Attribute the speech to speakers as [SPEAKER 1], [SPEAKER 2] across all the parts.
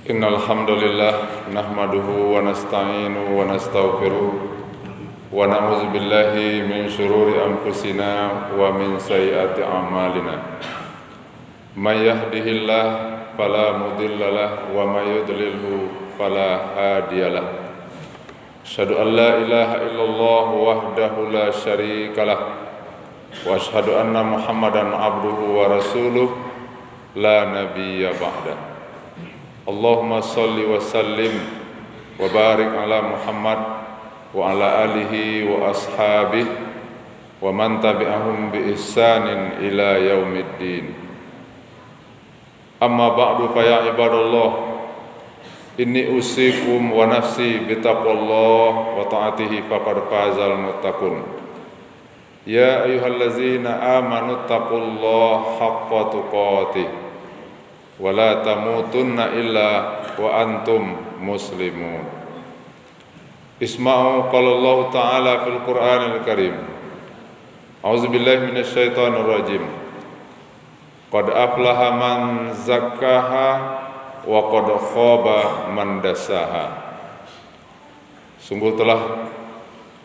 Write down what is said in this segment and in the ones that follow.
[SPEAKER 1] Innal hamdalillah nahmaduhu wa nasta'inuhu wa nastaghfiruh wa na'udzu billahi min shururi anfusina wa min sayyiati a'malina. May yahdihillah fala mudhillalah wa may yudlilhu fala hadiyalah. Asyhadu an la ilaha illallah wahdahu la syarikalah wa asyhadu anna Muhammadan abduhu wa rasuluh la nabiyya ba'da. Allahumma salli wa sallim wa barik ala Muhammad wa ala alihi wa ashabihi wa man tabi'ahum bi ihsanin ila yaumiddin. Amma ba'du fa ya ibadallah, inni usikum wa nafsi bi taqwallah wa ta'atihi faqad fazal muttaqun. Ya ayyuhallazina amanu taqullaha haqqa tuqatih wa la tamutunna illa wa antum muslimun. Isma'u qala Allah Ta'ala fil Qur'anil Karim. A'udzu billahi minasyaitonir rajim. Qad aflaha man zakkaha wa qad khaba man dassaha. Sungguh telah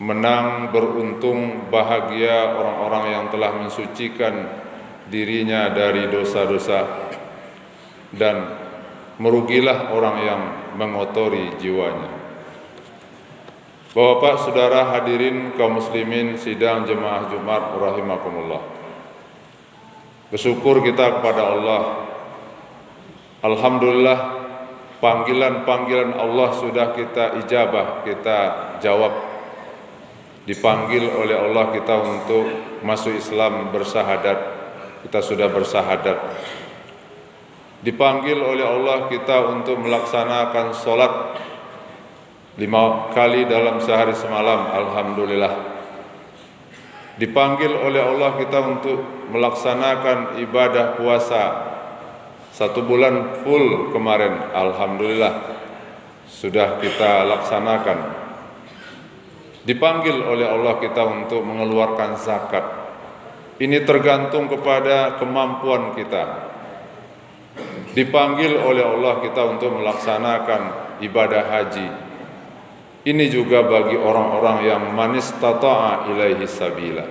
[SPEAKER 1] menang, beruntung, bahagia orang-orang yang telah mensucikan dirinya dari dosa-dosa, dan merugilah orang yang mengotori jiwanya. Bapak, saudara, hadirin kaum muslimin sidang jemaah Jumat rahimakumullah. Bersyukur kita kepada Allah. Alhamdulillah, panggilan-panggilan Allah sudah kita ijabah, kita jawab. Dipanggil oleh Allah kita untuk masuk Islam, bersahadat, kita sudah bersahadat. Dipanggil oleh Allah kita untuk melaksanakan sholat 5 kali dalam sehari semalam, alhamdulillah. Dipanggil oleh Allah kita untuk melaksanakan ibadah puasa 1 bulan full kemarin, alhamdulillah sudah kita laksanakan. Dipanggil oleh Allah kita untuk mengeluarkan zakat. Ini tergantung kepada kemampuan kita. Dipanggil oleh Allah kita untuk melaksanakan ibadah haji. Ini juga bagi orang-orang yang manistata'a ilaihi sabila.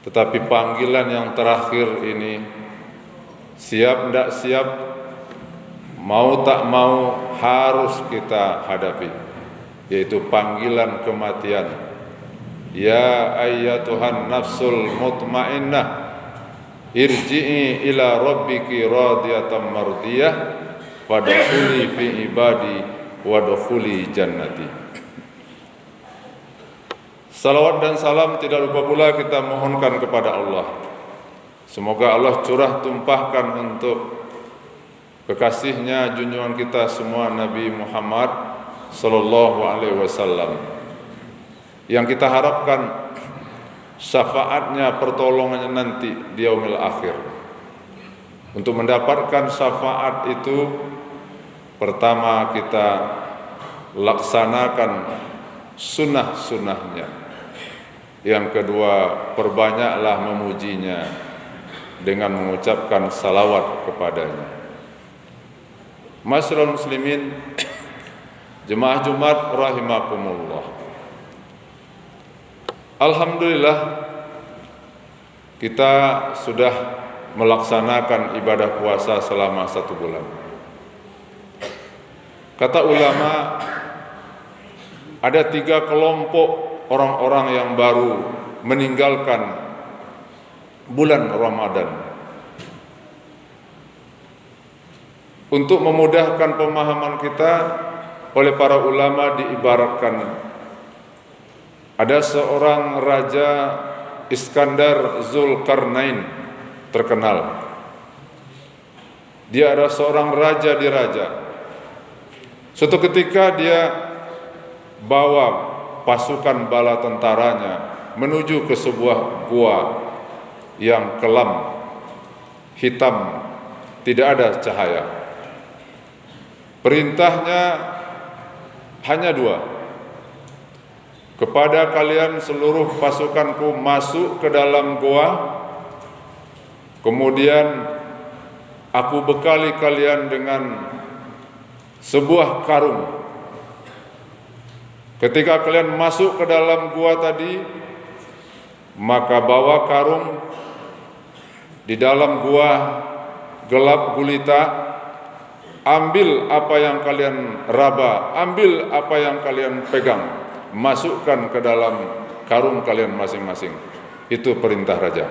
[SPEAKER 1] Tetapi panggilan yang terakhir ini, siap tidak siap, mau tak mau harus kita hadapi, yaitu panggilan kematian. Ya ayyatuhan nafsul mutmainnah, irji'i ila rabbiki radiyatan mardiyah fadkhuli fi ibadi wadkhuli jannati. Salawat dan salam tidak lupa pula kita mohonkan kepada Allah. Semoga Allah curah tumpahkan untuk kekasihnya, junjungan kita semua, Nabi Muhammad sallallahu alaihi wasallam, yang kita harapkan syafaatnya, pertolongannya nanti di yaumil akhir. Untuk mendapatkan syafaat itu, pertama kita laksanakan sunnah-sunnahnya. Yang kedua, perbanyaklah memujinya dengan mengucapkan salawat kepadanya. Masyarul muslimin, jemaah Jumat rahimakumullah. Alhamdulillah, kita sudah melaksanakan ibadah puasa selama 1 bulan. Kata ulama, ada 3 kelompok orang-orang yang baru meninggalkan bulan Ramadan. Untuk memudahkan pemahaman kita, oleh para ulama diibaratkan ada seorang raja, Iskandar Zulkarnain, terkenal. Dia adalah seorang raja di raja. Suatu ketika dia bawa pasukan bala tentaranya menuju ke sebuah gua yang kelam, hitam, tidak ada cahaya. Perintahnya hanya 2. Kepada kalian seluruh pasukanku, masuk ke dalam goa, kemudian aku bekali kalian dengan sebuah karung. Ketika kalian masuk ke dalam gua tadi, maka bawa karung. Di dalam gua gelap gulita, ambil apa yang kalian raba, ambil apa yang kalian pegang, masukkan ke dalam karung kalian masing-masing. Itu perintah raja.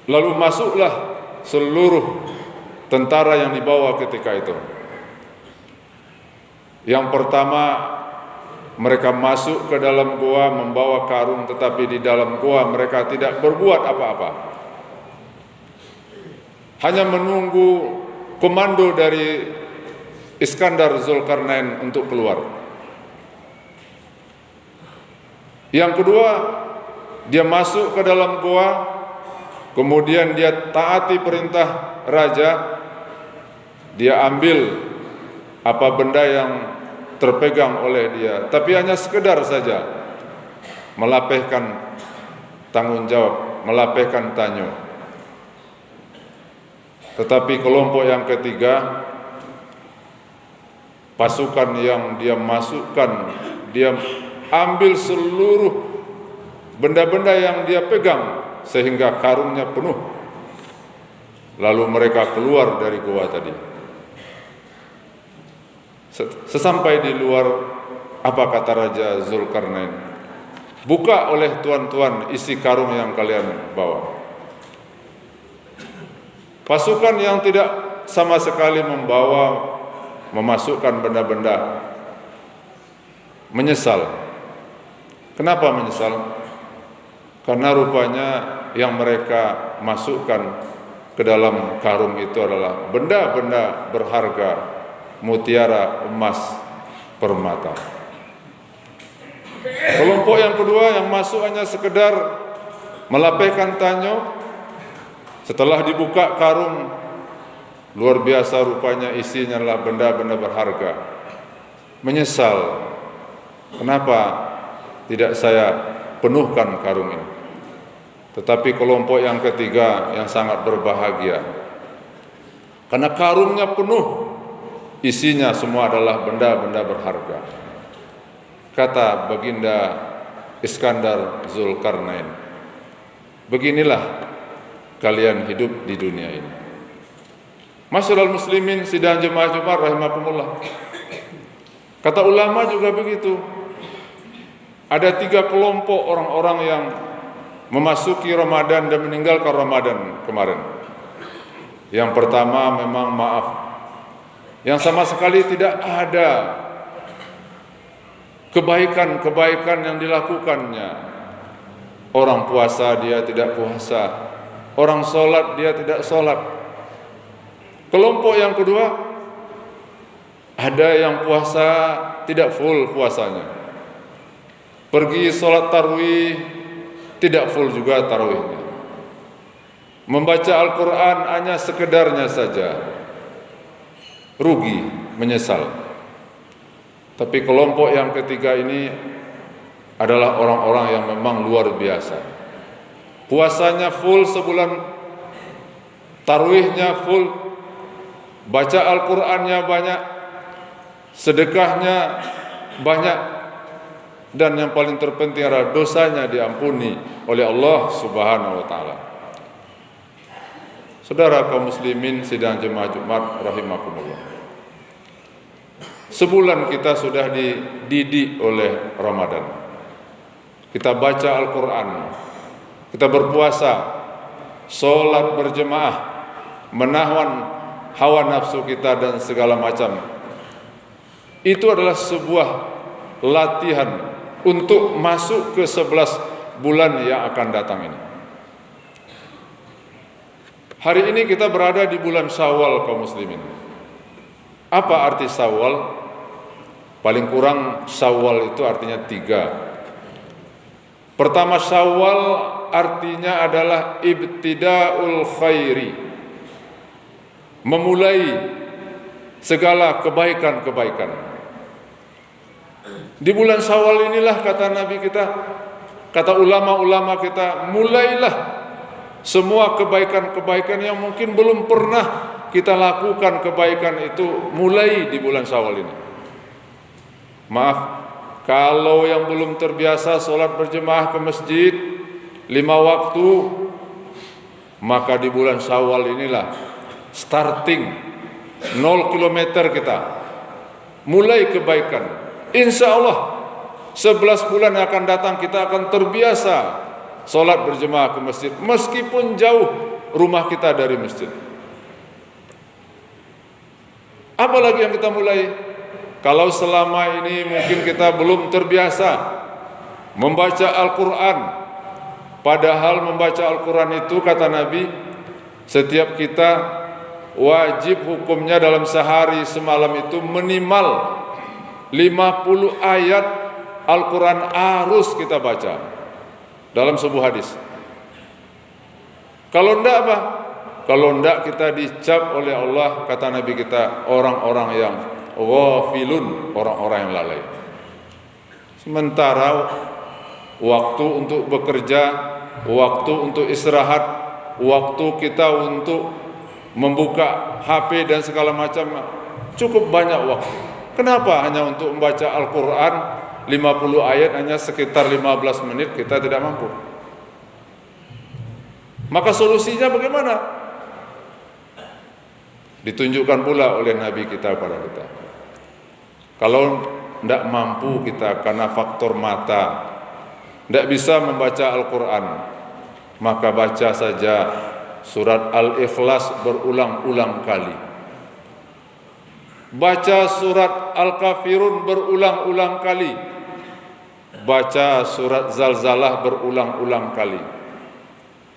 [SPEAKER 1] Lalu masuklah seluruh tentara yang dibawa ketika itu. Yang pertama, mereka masuk ke dalam gua membawa karung, tetapi di dalam gua mereka tidak berbuat apa-apa. Hanya menunggu komando dari Iskandar Zulkarnain untuk keluar. Yang kedua, dia masuk ke dalam gua, kemudian dia taati perintah raja, dia ambil apa benda yang terpegang oleh dia, tapi hanya sekedar saja melapehkan tanggung jawab, melapehkan tanyo. Tetapi kelompok yang ketiga, pasukan yang dia masukkan, dia ambil seluruh benda-benda yang dia pegang sehingga karungnya penuh. Lalu mereka keluar dari gua tadi. Sesampai di luar, apa kata Raja Zulkarnain? Buka oleh tuan-tuan isi karung yang kalian bawa. Pasukan yang tidak sama sekali memasukkan benda-benda menyesal. Kenapa menyesal? Karena rupanya yang mereka masukkan ke dalam karung itu adalah benda-benda berharga, mutiara, emas, permata. Kelompok yang kedua yang masuk hanya sekedar melapehkan tanyo. Setelah dibuka karung, luar biasa rupanya isinya adalah benda-benda berharga. Menyesal, kenapa tidak saya penuhkan karung ini? Tetapi kelompok yang ketiga yang sangat berbahagia, karena karungnya penuh, isinya semua adalah benda-benda berharga. Kata Baginda Iskandar Zulkarnain, beginilah kalian hidup di dunia ini. Masyarul muslimin sidang jemaah Jumat rahimakumullah. Kata ulama juga begitu. Ada 3 kelompok orang-orang yang memasuki Ramadan dan meninggalkan Ramadan kemarin. Yang pertama memang maaf, yang sama sekali tidak ada kebaikan-kebaikan yang dilakukannya. Orang puasa dia tidak puasa, orang sholat dia tidak sholat. Kelompok yang kedua, ada yang puasa tidak full puasanya, pergi sholat tarawih tidak full juga tarawihnya, membaca Al-Quran hanya sekedarnya saja, rugi, menyesal. Tapi kelompok yang ketiga ini adalah orang-orang yang memang luar biasa. Puasanya full sebulan, tarawihnya full, baca Al-Qur'annya banyak, sedekahnya banyak, dan yang paling terpenting adalah dosanya diampuni oleh Allah Subhanahu wa taala. Saudara kaum muslimin sidang jemaah Jumat rahimakumullah. Sebulan kita sudah dididik oleh Ramadan. Kita baca Al-Qur'an, kita berpuasa, sholat berjemaah, menahan hawa nafsu kita dan segala macam. Itu adalah sebuah latihan untuk masuk ke 11 bulan yang akan datang ini. Hari ini kita berada di bulan Syawal kaum muslimin. Apa arti Syawal? Paling kurang Syawal itu artinya 3. Pertama, Syawal artinya adalah ibtida'ul khairi, memulai segala kebaikan-kebaikan. Di bulan Syawal inilah kata Nabi kita, kata ulama-ulama kita, mulailah semua kebaikan-kebaikan yang mungkin belum pernah kita lakukan kebaikan itu mulai di bulan Syawal ini. Maaf, kalau yang belum terbiasa sholat berjemaah ke masjid 5 waktu, maka di bulan Syawal inilah starting 0 kilometer kita mulai kebaikan. Insya Allah 11 bulan yang akan datang kita akan terbiasa sholat berjemaah ke masjid meskipun jauh rumah kita dari masjid. Apalagi yang kita mulai? Kalau selama ini mungkin kita belum terbiasa membaca Al-Quran, padahal membaca Al-Quran itu kata Nabi, setiap kita wajib hukumnya dalam sehari semalam itu minimal 50 ayat Al-Quran harus kita baca dalam sebuah hadis. Kalau enggak apa? Kalau enggak kita dicap oleh Allah, kata Nabi kita, orang-orang yang ghafilun, orang-orang yang lalai. Sementara waktu untuk bekerja, waktu untuk istirahat, waktu kita untuk membuka HP dan segala macam, cukup banyak waktu. Kenapa hanya untuk membaca Al-Quran 50 ayat hanya sekitar 15 menit kita tidak mampu? Maka solusinya bagaimana? Ditunjukkan pula oleh Nabi kita kepada kita. Kalau tidak mampu kita karena faktor mata, tidak bisa membaca Al-Quran, maka baca saja surat Al-Ikhlas berulang-ulang kali. Baca surat Al-Kafirun berulang-ulang kali. Baca surat Zalzalah berulang-ulang kali.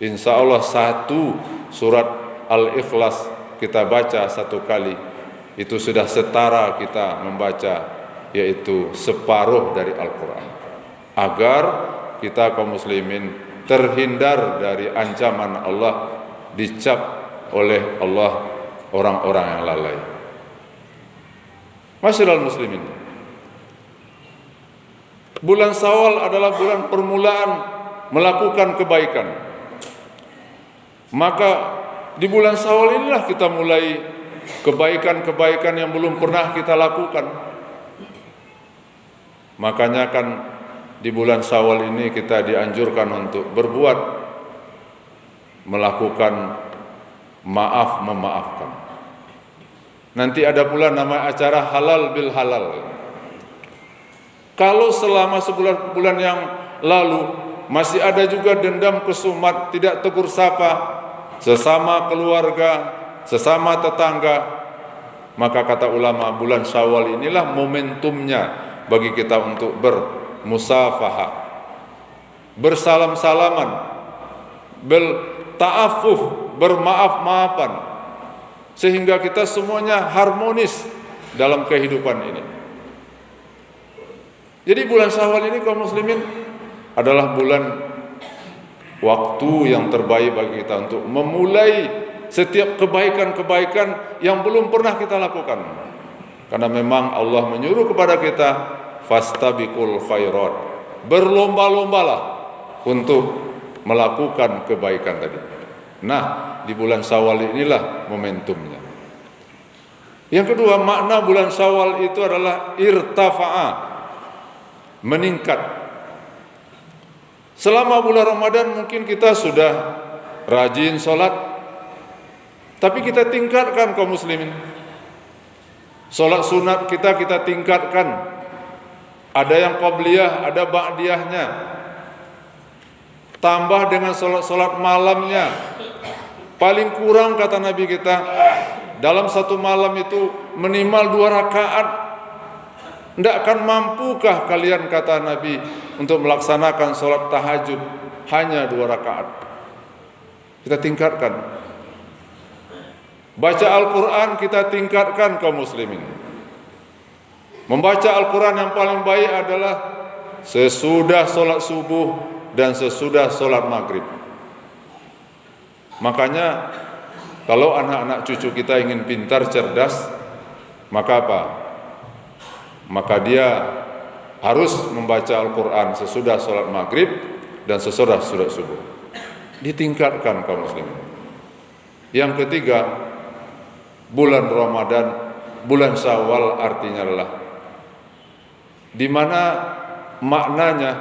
[SPEAKER 1] Insya Allah satu surat Al-Ikhlas kita baca satu kali, itu sudah setara kita membaca yaitu separuh dari Al-Quran. Agar kita kaum muslimin terhindar dari ancaman Allah, dicap oleh Allah orang-orang yang lalai. Masyaallah muslimin, bulan Syawal adalah bulan permulaan melakukan kebaikan. Maka di bulan Syawal inilah kita mulai kebaikan-kebaikan yang belum pernah kita lakukan. Makanya kan di bulan Syawal ini kita dianjurkan untuk berbuat, melakukan maaf memaafkan. Nanti ada pula nama acara halal bil halal. Kalau selama sebulan bulan yang lalu masih ada juga dendam kesumat, tidak tegur sapa sesama keluarga, sesama tetangga, maka kata ulama bulan Syawal inilah momentumnya bagi kita untuk bermusafahah, bersalam-salaman, berta'afuf, bermaaf-maafan, sehingga kita semuanya harmonis dalam kehidupan ini. Jadi bulan Syawal ini kaum muslimin adalah bulan waktu yang terbaik bagi kita untuk memulai setiap kebaikan-kebaikan yang belum pernah kita lakukan. Karena memang Allah menyuruh kepada kita fastabiqul khairat, berlomba-lombalah untuk melakukan kebaikan tadi. Nah, di bulan Syawal inilah momentumnya. Yang kedua, makna bulan Syawal itu adalah irtafa'a, meningkat. Selama bulan Ramadan mungkin kita sudah rajin sholat, tapi kita tingkatkan kaum muslimin. Sholat sunat kita tingkatkan. Ada yang qabliyah, ada ba'diyahnya. Tambah dengan sholat malamnya. Paling kurang kata Nabi kita, dalam satu malam itu minimal 2 rakaat. Tidak akan mampukah kalian kata Nabi untuk melaksanakan sholat tahajud hanya 2 rakaat? Kita tingkatkan. Baca Al-Quran kita tingkatkan kaum muslimin. Membaca Al-Quran yang paling baik adalah sesudah sholat subuh dan sesudah sholat maghrib. Makanya kalau anak-anak cucu kita ingin pintar, cerdas, maka apa? Maka dia harus membaca Al-Quran sesudah sholat maghrib dan sesudah sholat subuh. Ditingkatkan kaum muslimin. Yang ketiga, bulan Ramadan, bulan Syawal artinya adalah di mana maknanya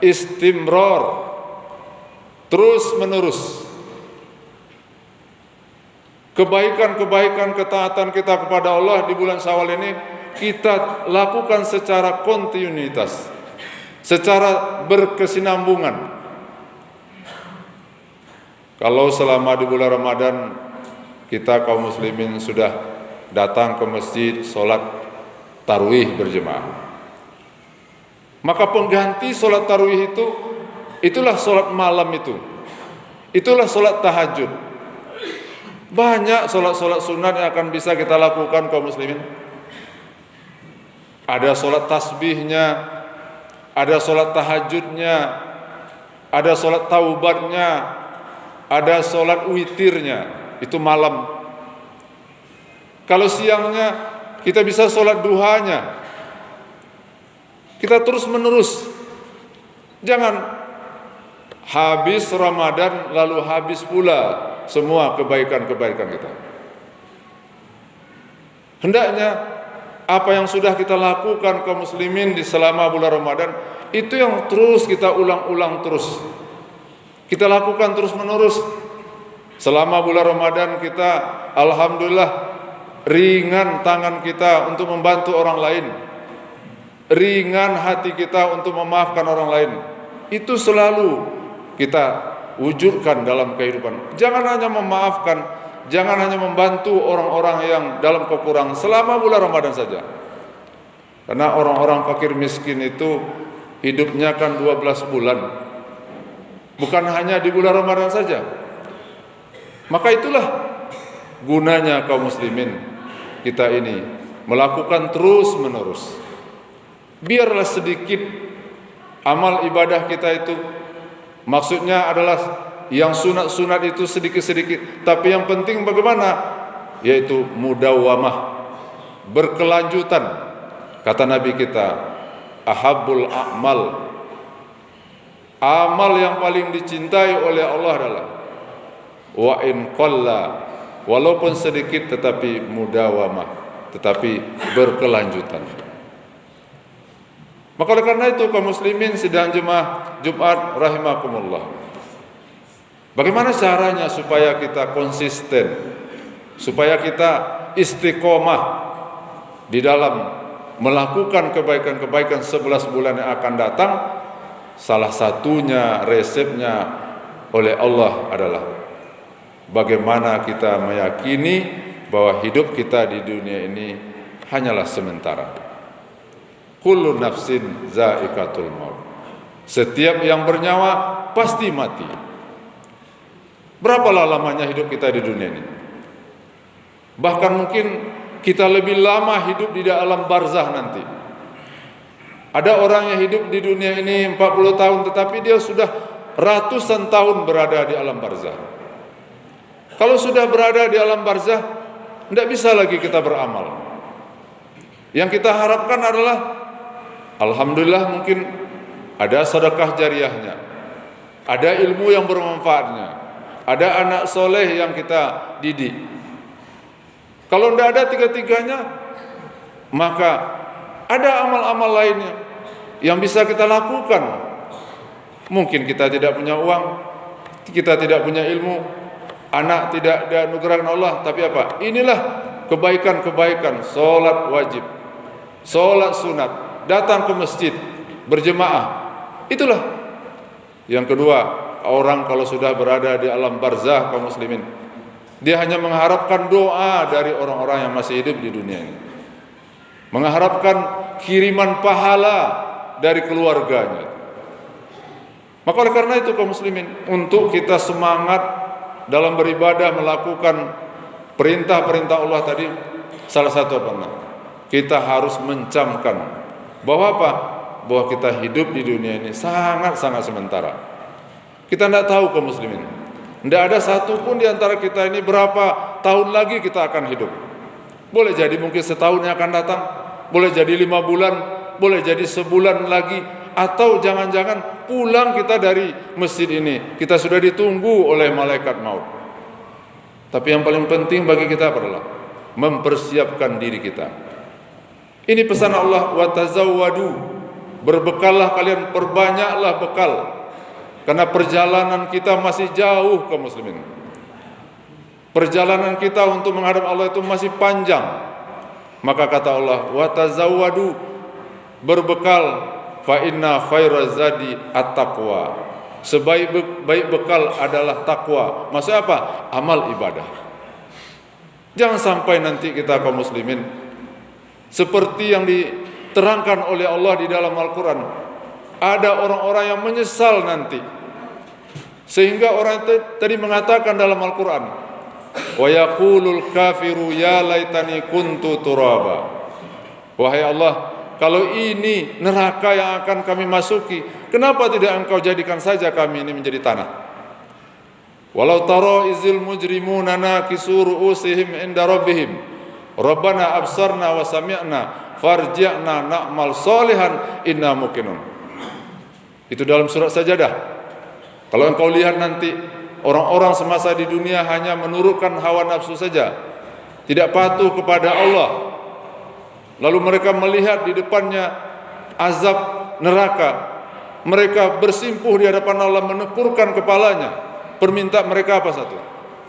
[SPEAKER 1] istimrar, terus menerus. Kebaikan-kebaikan, ketaatan kita kepada Allah di bulan Syawal ini kita lakukan secara kontinuitas, secara berkesinambungan. Kalau selama di bulan Ramadan kita kaum muslimin sudah datang ke masjid, sholat tarawih berjemaah, maka pengganti sholat tarawih itulah sholat malam itulah sholat tahajud. Banyak sholat-sholat sunat yang akan bisa kita lakukan kaum muslimin. Ada sholat tasbihnya, ada sholat tahajudnya, ada sholat taubatnya, ada sholat witirnya, itu malam. Kalau siangnya kita bisa sholat duhanya. Kita terus menerus. Jangan habis Ramadan lalu habis pula semua kebaikan-kebaikan kita. Hendaknya apa yang sudah kita lakukan kaum muslimin di selama bulan Ramadan itu yang terus kita ulang-ulang terus. Kita lakukan terus menerus. Selama bulan Ramadan kita alhamdulillah ringan tangan kita untuk membantu orang lain. Ringan hati kita untuk memaafkan orang lain. Itu selalu kita wujudkan dalam kehidupan. Jangan hanya memaafkan, jangan hanya membantu orang-orang yang dalam kekurangan selama bulan Ramadan saja. Karena orang-orang fakir miskin itu hidupnya kan 12 bulan. Bukan hanya di bulan Ramadan saja. Maka itulah gunanya kaum muslimin kita ini melakukan terus menerus. Biarlah sedikit amal ibadah kita itu, maksudnya adalah yang sunat-sunat itu sedikit-sedikit, tapi yang penting bagaimana? Yaitu mudawamah, berkelanjutan. Kata Nabi kita, ahabbul a'mal, amal yang paling dicintai oleh Allah adalah wa in qalla, walaupun sedikit tetapi mudawamah, tetapi berkelanjutan. Maka oleh karena itu kaum muslimin sidang jemaah Jumat rahimakumullah, bagaimana caranya supaya kita konsisten, supaya kita istiqomah di dalam melakukan kebaikan-kebaikan 11 bulan yang akan datang? Salah satunya, resepnya oleh Allah adalah bagaimana kita meyakini bahwa hidup kita di dunia ini hanyalah sementara. Kullu nafsin za'iqatul maut. Setiap yang bernyawa pasti mati. Berapalah lamanya hidup kita di dunia ini? Bahkan mungkin kita lebih lama hidup di alam barzah nanti. Ada orang yang hidup di dunia ini 40 tahun tetapi dia sudah ratusan tahun berada di alam barzah. Kalau sudah berada di alam barzah, tidak bisa lagi kita beramal. Yang kita harapkan adalah alhamdulillah mungkin ada sedekah jariahnya, ada ilmu yang bermanfaatnya, ada anak soleh yang kita didik. Kalau tidak ada tiga-tiganya, maka ada amal-amal lainnya yang bisa kita lakukan. Mungkin kita tidak punya uang, kita tidak punya ilmu, anak tidak dianugerahkan Allah, tapi apa? Inilah kebaikan-kebaikan, sholat wajib, sholat sunat, datang ke masjid, berjemaah. Itulah. Yang kedua, orang kalau sudah berada di alam barzah kaum muslimin, dia hanya mengharapkan doa dari orang-orang yang masih hidup di dunia ini, mengharapkan kiriman pahala dari keluarganya. Maka oleh karena itu kaum muslimin, untuk kita semangat dalam beribadah, melakukan perintah-perintah Allah tadi, salah satu apa? Kita harus mencamkan bahwa apa? Bahwa kita hidup di dunia ini sangat-sangat sementara. Kita tidak tahu kaum muslimin, tidak ada satupun di antara kita ini berapa tahun lagi kita akan hidup. Boleh jadi mungkin setahun yang akan datang, boleh jadi 5 bulan, boleh jadi sebulan lagi, atau jangan-jangan pulang kita dari masjid ini kita sudah ditunggu oleh malaikat maut. Tapi yang paling penting bagi kita adalah mempersiapkan diri kita. Ini pesan Allah, wa tazawwadu, berbekallah kalian, perbanyaklah bekal, karena perjalanan kita masih jauh kaum muslimin. Perjalanan kita untuk menghadap Allah itu masih panjang. Maka kata Allah, wa tazawwadu, berbekal, fa inna khairaz zadi at-taqwa. Sebaik-baik bekal adalah takwa. Maksudnya apa? Amal ibadah. Jangan sampai nanti kita kaum muslimin seperti yang diterangkan oleh Allah di dalam Al-Quran, ada orang-orang yang menyesal nanti, sehingga orang tadi mengatakan dalam Al-Quran, wa yaqulul kafiru ya laitani kuntu turaba. Wahai Allah, kalau ini neraka yang akan kami masuki, kenapa tidak Engkau jadikan saja kami ini menjadi tanah? Walau tara izil mujrimuna nakisu ru'usihim inda rabbihim Rabbana absarna wa sami'na farji'na na'mal salihan inna muqinun. Itu dalam surat Sajadah. Kalau engkau lihat nanti orang-orang semasa di dunia hanya menurutkan hawa nafsu saja, tidak patuh kepada Allah, lalu mereka melihat di depannya azab neraka, mereka bersimpuh di hadapan Allah, menepurkan kepalanya. Permintaan mereka apa satu?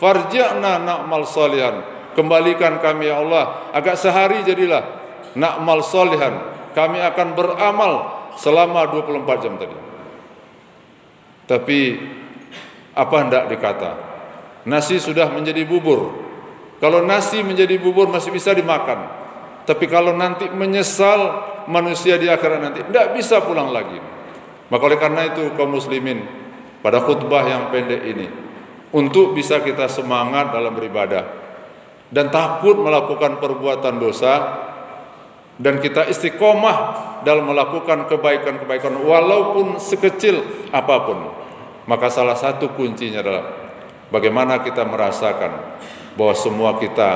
[SPEAKER 1] Farji'na na'mal salihan, kembalikan kami ya Allah, agak sehari jadilah na'mal salihan, kami akan beramal selama 24 jam tadi. Tapi apa hendak dikata, nasi sudah menjadi bubur. Kalau nasi menjadi bubur masih bisa dimakan, tapi kalau nanti menyesal manusia di akhirat nanti tidak bisa pulang lagi. Maka oleh karena itu kaum muslimin, pada khutbah yang pendek ini, untuk bisa kita semangat dalam beribadah dan takut melakukan perbuatan dosa, dan kita istiqomah dalam melakukan kebaikan-kebaikan walaupun sekecil apapun. Maka salah satu kuncinya adalah bagaimana kita merasakan bahwa semua kita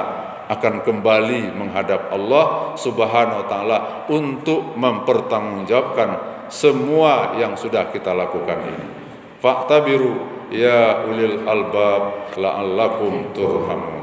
[SPEAKER 1] akan kembali menghadap Allah Subhanahu wa taala untuk mempertanggungjawabkan semua yang sudah kita lakukan ini. Fa'tabiru ya ulil albab la'allakum turhamun.